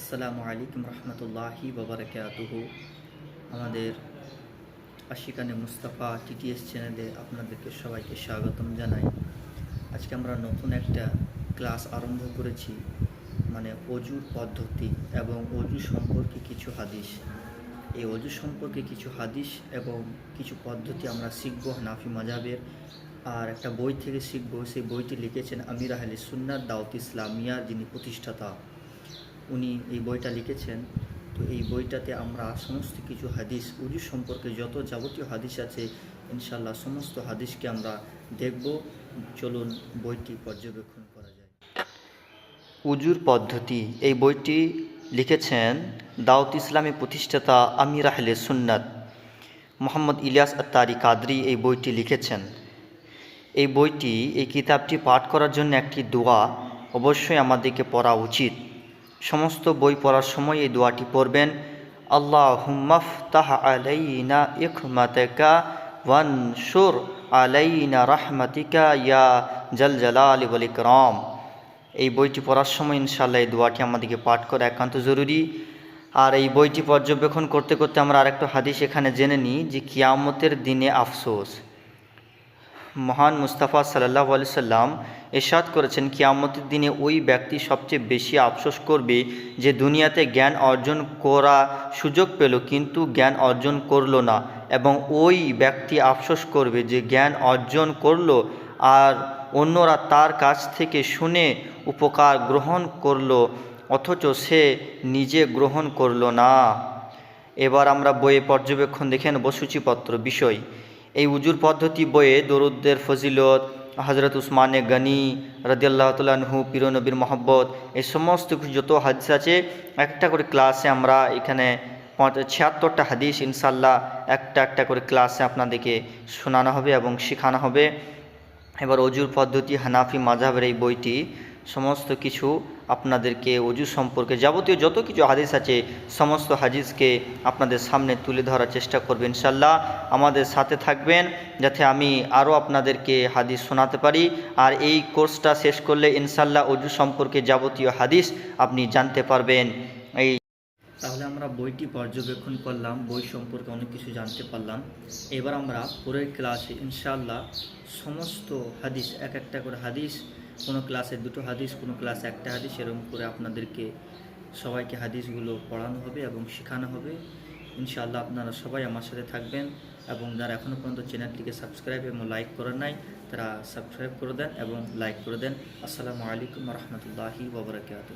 আসসালামু আলাইকুম রহমতুল্লাহি ওয়াবারাকাতুহু। আমাদের আশিকানে মুস্তাফা টিটিএস চ্যানেলে আপনাদেরকে সবাইকে স্বাগতম জানাই। আজকে আমরা নতুন একটা ক্লাস আরম্ভ করেছি, মানে অজুর পদ্ধতি এবং অজু সম্পর্কে কিছু হাদিস। এই অজু সম্পর্কে কিছু হাদিস এবং কিছু পদ্ধতি আমরা শিখব হানাফি মাযহাবের, আর একটা বই থেকে শিখব। সেই বইটি লিখেছেন আমির আহলে সুন্নাত দাওয়াত ইসলামিয়ার যিনি প্রতিষ্ঠাতা, উনি এই বইটা লিখেছেন। তো এই বইটাতে আমরা সমস্ত কিছু হাদিস, উজু সম্পর্কে যত যাবতীয় হাদিস আছে ইনশাল্লাহ সমস্ত হাদিসকে আমরা দেখব। চলুন বইটি পর্যবেক্ষণ করা যায়। উজুর পদ্ধতি, এই বইটি লিখেছেন দাওয়াত ইসলামী প্রতিষ্ঠাতা আমির আহলে সুন্নাত মোহাম্মদ ইলিয়াস আত্তারি কাদরি এই বইটি লিখেছেন। এই কিতাবটি পাঠ করার জন্য একটি দোয়া অবশ্যই আমাদেরকে পড়া উচিত। সমস্ত বই পড়ার সময় এই দোয়াটি পড়বেন, আল্লাহুম্মা ফতাহ আলাইনা ইকমাতাকা ওয়ানশুর আলাইনা রাহমাতিকা ইয়া জাল জালালি ওয়াল ইকরাম। এই বইটি পড়ার সময় ইনশাআল্লাহ এই দোয়াটি আমাদেরকে পাঠ করা একান্ত জরুরি। আর এই বইটি পর্যবেক্ষণ করতে করতে আমরা আরেকটা হাদিস এখানে জেনে নিই যে কিয়ামতের দিনে আফসোস। মহান মুস্তাফা সাল্লাল্লাহু আলাইহি সাল্লাম ইরশাদ করেছেন, কিয়ামতের দিনে ওই ব্যক্তি সবচেয়ে বেশি আফসোস করবে যে দুনিয়াতে জ্ঞান অর্জন করা সুযোগ পেল কিন্তু জ্ঞান অর্জন করলো না, এবং ওই ব্যক্তি আফসোস করবে যে জ্ঞান অর্জন করলো আর অন্যরা তার কাছ থেকে শুনে উপকার গ্রহণ করলো অথচ সে নিজে গ্রহণ করলো না। এবার আমরা বইয়ে পর্যবেক্ষণ দেখে নেব সূচিপত্র বিষয়। এই উজুর পদ্ধতি বইয়ে দরুদের ফজিলত, হজরত উসমানে গনি রাদিয়াল্লাহু তাআলা আনহু, পীর নবীর মহব্বত, এই সমস্ত কিছু যত হাদিস আছে একটা করে ক্লাসে আমরা এখানে 76টা হাদিস ইনশাল্লাহ একটা করে ক্লাসে আপনাদেরকে শোনানো হবে এবং শেখানো হবে। এবার অজুর পদ্ধতি হানাফি মাযহাবের এই বইটি সমস্ত কিছু আপনাদেরকে অজু সম্পর্কে যাবতীয় যত কিছু হাদিস আছে সমস্ত হাদিসকে আপনাদের সামনে তুলে ধরার চেষ্টা করবেন ইনশাল্লাহ। আমাদের সাথে থাকবেন যাতে আমি আরও আপনাদেরকে হাদিস শোনাতে পারি। আর এই কোর্সটা শেষ করলে ইনশাল্লাহ অজু সম্পর্কে যাবতীয় হাদিস আপনি জানতে পারবেন। তাহলে আমরা বইটি পর্যবেক্ষণ করলাম, বই সম্পর্কে অনেক কিছু জানতে পারলাম। এবার আমরা পরের ক্লাসে ইনশাআল্লাহ সমস্ত হাদিস, একটা করে হাদিস, কোনো ক্লাসে 2টো হাদিস, কোনো ক্লাসে 1টা হাদিস, এরকম করে আপনাদেরকে সবাইকে হাদিসগুলো পড়ানো হবে এবং শেখানো হবে ইনশাআল্লাহ। আপনারা সবাই আমার সাথে থাকবেন এবং যারা এখনও পর্যন্ত চ্যানেলটিকে সাবস্ক্রাইব এবং লাইক করেন নাই তারা সাবস্ক্রাইব করে দেন এবং লাইক করে দেন। আসসালামু আলাইকুম রহমতুল্লাহি ওয়া বারাকাতুহু।